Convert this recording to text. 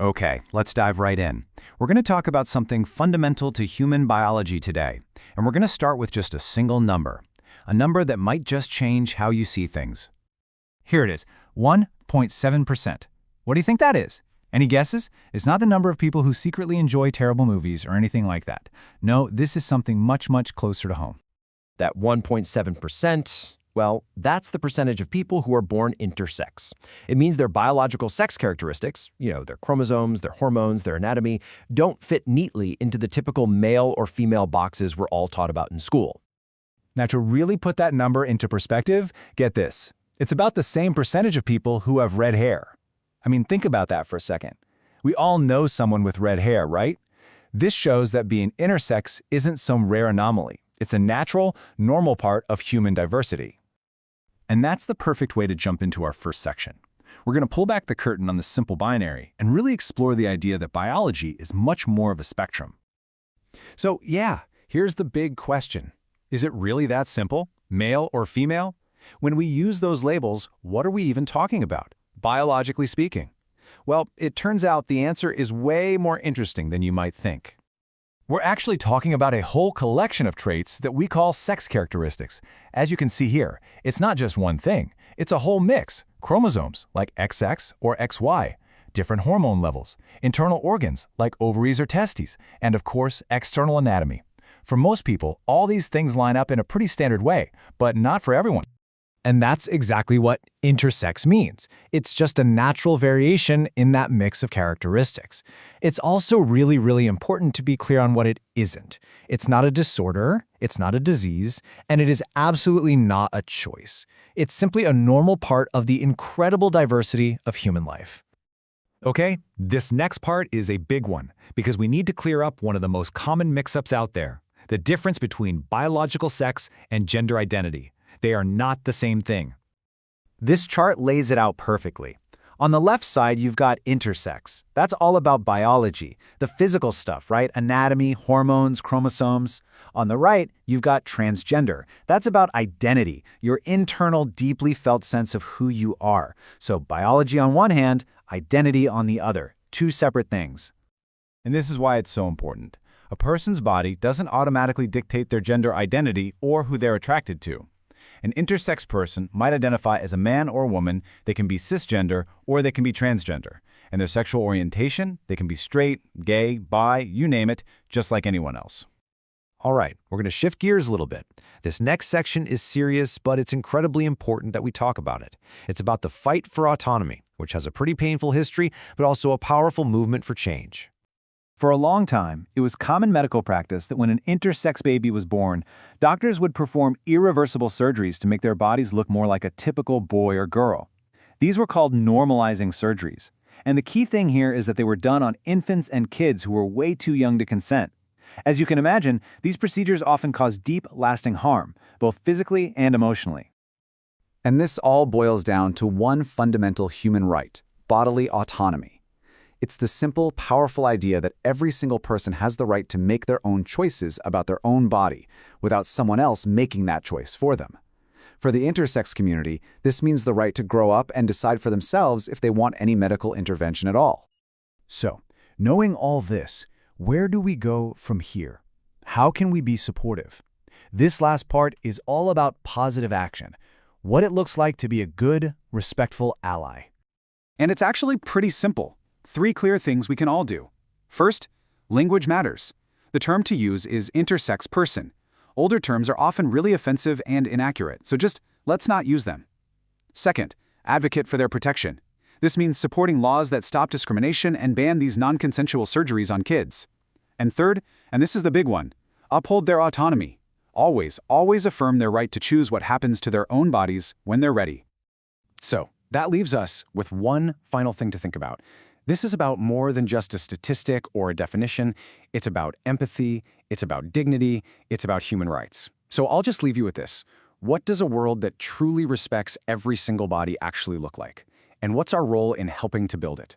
Okay, let's dive right in. We're going to talk about something fundamental to human biology today, and we're going to start with just a single number, a number that might just change how you see things. Here it is, 1.7%. What do you think that is? Any guesses? It's not the number of people who secretly enjoy terrible movies or anything like that. No, this is something much, much closer to home. That 1.7%, well, that's the percentage of people who are born intersex. It means their biological sex characteristics, their chromosomes, their hormones, their anatomy, don't fit neatly into the typical male or female boxes we're all taught about in school. Now, to really put that number into perspective, get this. It's about the same percentage of people who have red hair. I mean, think about that for a second. We all know someone with red hair, right? This shows that being intersex isn't some rare anomaly. It's a natural, normal part of human diversity. And that's the perfect way to jump into our first section. We're going to pull back the curtain on the simple binary and really explore the idea that biology is much more of a spectrum. So yeah, here's the big question. Is it really that simple? Male or female? When we use those labels, what are we even talking about, biologically speaking? Well, it turns out the answer is way more interesting than you might think. We're actually talking about a whole collection of traits that we call sex characteristics. As you can see here, it's not just one thing. It's a whole mix. Chromosomes, like XX or XY, different hormone levels, internal organs, like ovaries or testes, and of course, external anatomy. For most people, all these things line up in a pretty standard way, but not for everyone. And that's exactly what intersex means. It's just a natural variation in that mix of characteristics. It's also really, really important to be clear on what it isn't. It's not a disorder, it's not a disease, and it is absolutely not a choice. It's simply a normal part of the incredible diversity of human life. Okay, this next part is a big one, because we need to clear up one of the most common mix-ups out there, the difference between biological sex and gender identity. They are not the same thing. This chart lays it out perfectly. On the left side, you've got intersex. That's all about biology, the physical stuff, right? Anatomy, hormones, chromosomes. On the right, you've got transgender. That's about identity, your internal, deeply felt sense of who you are. So biology on one hand, identity on the other. Two separate things. And this is why it's so important. A person's body doesn't automatically dictate their gender identity or who they're attracted to. An intersex person might identify as a man or woman. They can be cisgender or they can be transgender. And their sexual orientation, they can be straight, gay, bi, you name it, just like anyone else. All right, we're going to shift gears a little bit. This next section is serious, but it's incredibly important that we talk about it. It's about the fight for autonomy, which has a pretty painful history, but also a powerful movement for change. For a long time, it was common medical practice that when an intersex baby was born, doctors would perform irreversible surgeries to make their bodies look more like a typical boy or girl. These were called normalizing surgeries. And the key thing here is that they were done on infants and kids who were way too young to consent. As you can imagine, these procedures often cause deep, lasting harm, both physically and emotionally. And this all boils down to one fundamental human right: bodily autonomy. It's the simple, powerful idea that every single person has the right to make their own choices about their own body without someone else making that choice for them. For the intersex community, this means the right to grow up and decide for themselves if they want any medical intervention at all. So, knowing all this, where do we go from here? How can we be supportive? This last part is all about positive action, what it looks like to be a good, respectful ally. And it's actually pretty simple. 3 clear things we can all do. First, language matters. The term to use is intersex person. Older terms are often really offensive and inaccurate, so just let's not use them. Second, advocate for their protection. This means supporting laws that stop discrimination and ban these non-consensual surgeries on kids. And third, and this is the big one, uphold their autonomy. Always, always affirm their right to choose what happens to their own bodies when they're ready. So, that leaves us with one final thing to think about. This is about more than just a statistic or a definition. It's about empathy, it's about dignity, it's about human rights. So I'll just leave you with this. What does a world that truly respects every single body actually look like? And what's our role in helping to build it?